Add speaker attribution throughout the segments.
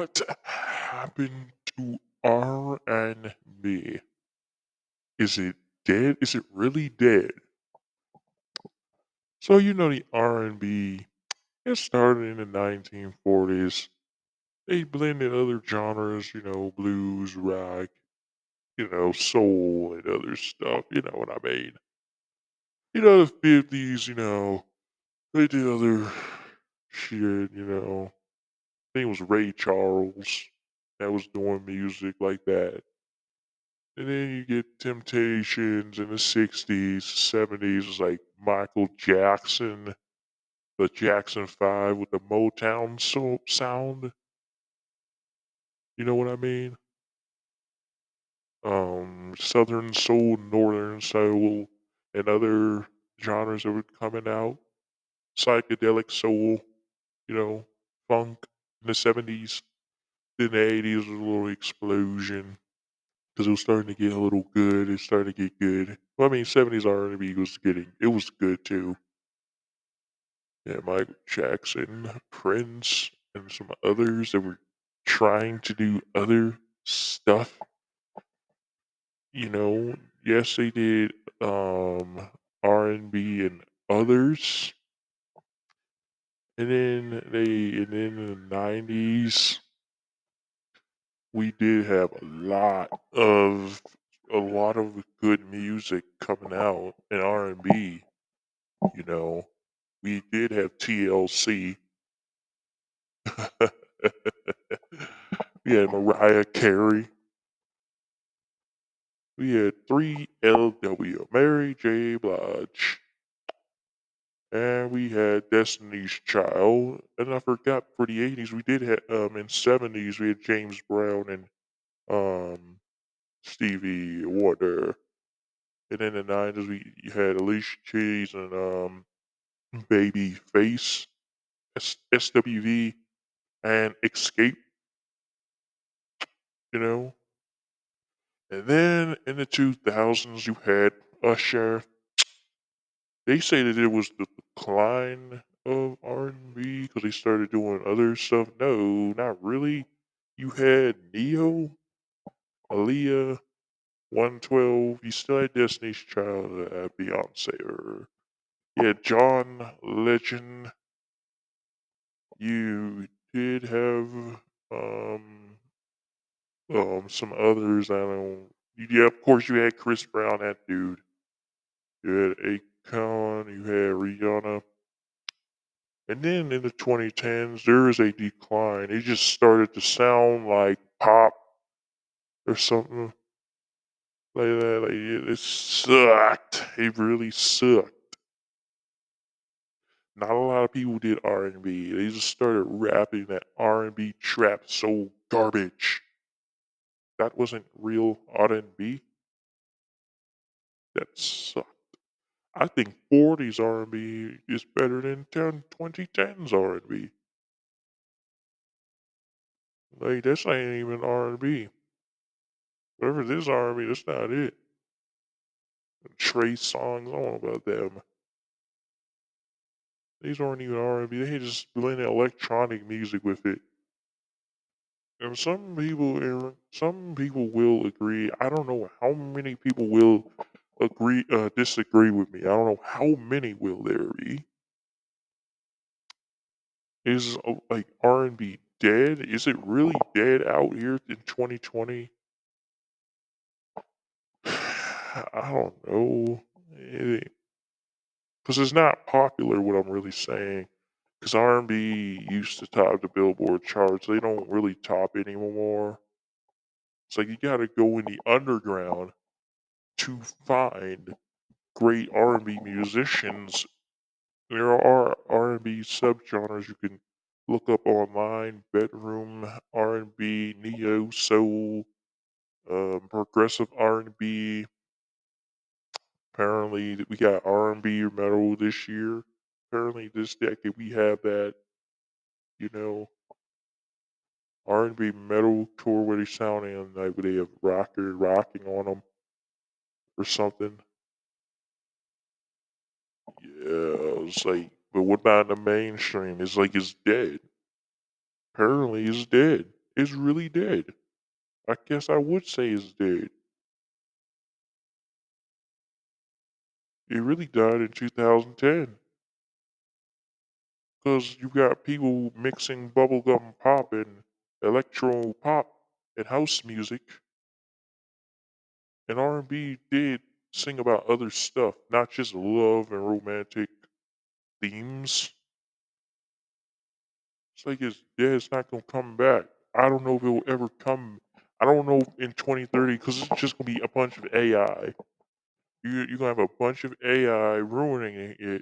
Speaker 1: What happened to R&B? Is it dead? Is it really dead? So the R&B, it started in the 1940s. They blended other genres, blues, rock, soul and other stuff, you know what I mean? The 50s, they did other shit, I think it was Ray Charles that was doing music like that. And then you get Temptations in the 60s, 70s, was like Michael Jackson, the Jackson 5 with the Motown sound. You know what I mean? Southern soul, northern soul, and other genres that were coming out. Psychedelic soul, you know, funk in the 70s. Then the 80s was a little explosion because it was starting to get a little good. It started to get good. Well, I mean, 70s R&B was it was good too. Yeah, Michael Jackson, Prince, and some others that were trying to do other stuff. You know, yes, they did R&B and others, and then in the 90s we did have a lot of good music coming out in R&B. You know, we did have TLC. We had Mariah Carey. We had 3LW, Mary J. Blige, and we had Destiny's Child. And I forgot for the 80s, we did have, in 70s, we had James Brown and um, Stevie Wonder. And in the 90s, we you had Alicia Keys and Babyface, SWV, and Escape, you know. And then in the 2000s, you had Usher. They say that it was the decline of R&B because they started doing other stuff. No, not really. You had Neo, Aaliyah, 112. You still had Destiny's Child, Beyonce. Or you had John Legend. You did have um some others. I don't. Yeah, of course you had Chris Brown, that dude. You had Akon. You had Rihanna. And then in the 2010s, there is a decline. It just started to sound like pop or something like that. Like it sucked. It really sucked. Not a lot of people did R&B. They just started rapping that R&B trap soul garbage. That wasn't real R&B. That sucked. I think 40s R&B is better than 2010s R&B. Like that's ain't even R&B. Whatever this R&B, that's not it. Trey songs, I don't know about them. These aren't even R&B. They just blend electronic music with it. And some people will agree. I don't know how many people will disagree with me. I don't know how many will there be. Is like R&B dead? Is it really dead out here in 2020? I don't know. Because it's not popular. What I'm really saying. Because R&B used to top the Billboard charts. They don't really top it anymore. It's like you got to go in the underground to find great R&B musicians. There are R&B subgenres you can look up online: bedroom R&B, neo soul, progressive R&B. Apparently, we got R&B metal this year. Apparently, this decade we have that. You know, R&B metal tour where they sounding like they have rocking on them or something. Yeah, it's like, but what about the mainstream? It's like it's dead. Apparently, it's dead. is really dead. I guess I would say it's dead. It really died in 2010 because you got people mixing bubblegum pop and electro pop and house music, and R&B did sing about other stuff, not just love and romantic themes. It's like it's dead. It's not gonna come back. I don't know if it will ever come. I don't know in 2030 because it's just gonna be a bunch of AI. You're gonna have a bunch of AI ruining it.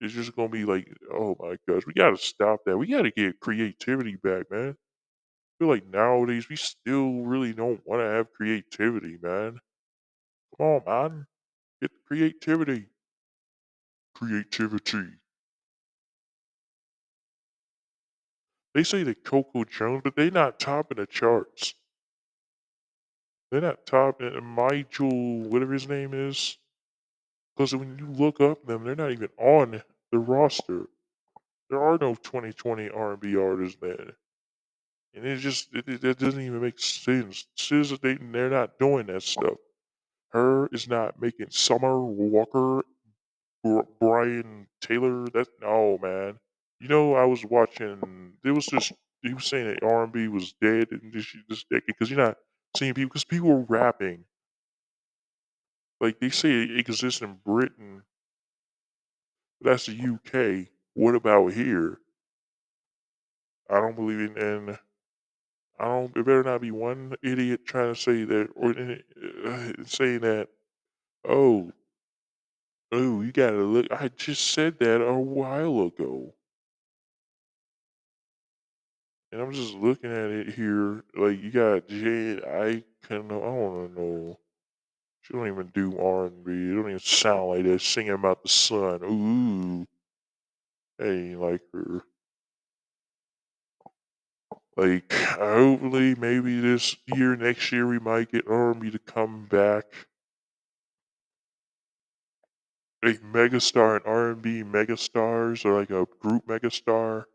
Speaker 1: It's just gonna be like, oh my gosh, we gotta stop that. We gotta get creativity back, man. I feel like nowadays we still really don't want to have creativity, man. Come on, man, get the creativity. Creativity. They say that Coco Jones, but they not topping the charts. They're not topping Michael, whatever his name is. Because when you look up them, they're not even on the roster. There are no 2020 R&B artists, man. And it doesn't even make sense. SZA, they're not doing that stuff. Her is not making Summer Walker, Brian Taylor. That's no, man. You know, I was watching. It was just he was saying that R&B was dead in this decade because you're not seeing people because people are rapping. Like they say it exists in Britain, but that's the UK. What about here? I don't believe in. I don't. There better not be one idiot trying to say that or saying that. Oh, oh, you gotta look. I just said that a while ago, and I'm just looking at it here. Like you got Jade. I can. I don't know. She don't even do R&B. It don't even sound like that. Singing about the sun. Ooh, I ain't like her. Like, hopefully, maybe this year, next year, we might get R&B to come back. A megastar and R&B megastars, or like a group megastar,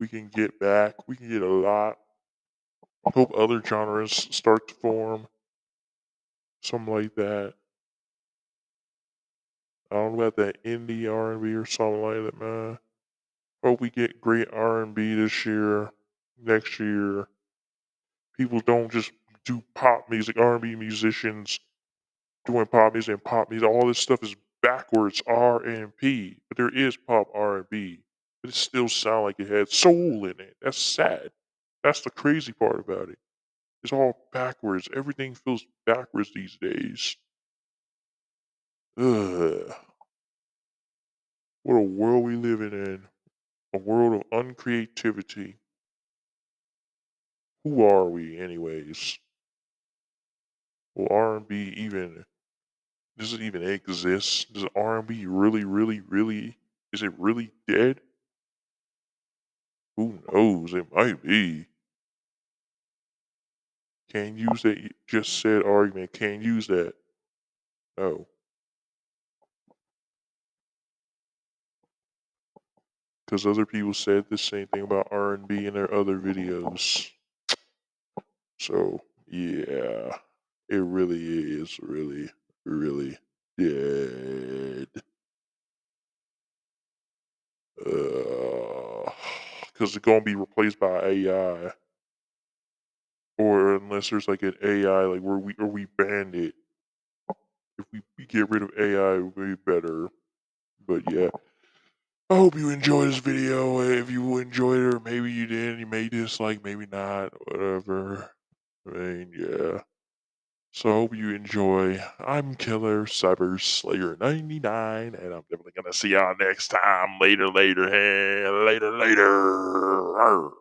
Speaker 1: we can get back. We can get a lot. Hope other genres start to form, something like that. I don't know about that indie R&B or something like that, man. Hope we get great R&B this year, next year. People don't just do pop music. R&B musicians doing pop music and pop music. All this stuff is backwards R and P, but there is pop R and B. But it still sound like it had soul in it. That's sad. That's the crazy part about it. It's all backwards. Everything feels backwards these days. Ugh. What a world we living in. A world of uncreativity. Who are we, anyways? Will R and B even does it even exist? Does R and B really, really, really is it really dead? Who knows? It might be. Can't use that just said argument. Can't use that. No. Because other people said the same thing about R&B in their other videos. So, yeah. It really is really, really dead. Because it's going to be replaced by AI. Or unless there's like an AI, like where we ban it. If we get rid of AI, it would be better. But yeah. I hope you enjoyed this video. If you enjoyed it, or maybe you did, you may dislike, maybe not, whatever. I mean, yeah. So I hope you enjoy. I'm Killer Cyber Slayer 99, and I'm definitely gonna see y'all next time. Later, later, hey, later, later. Arr.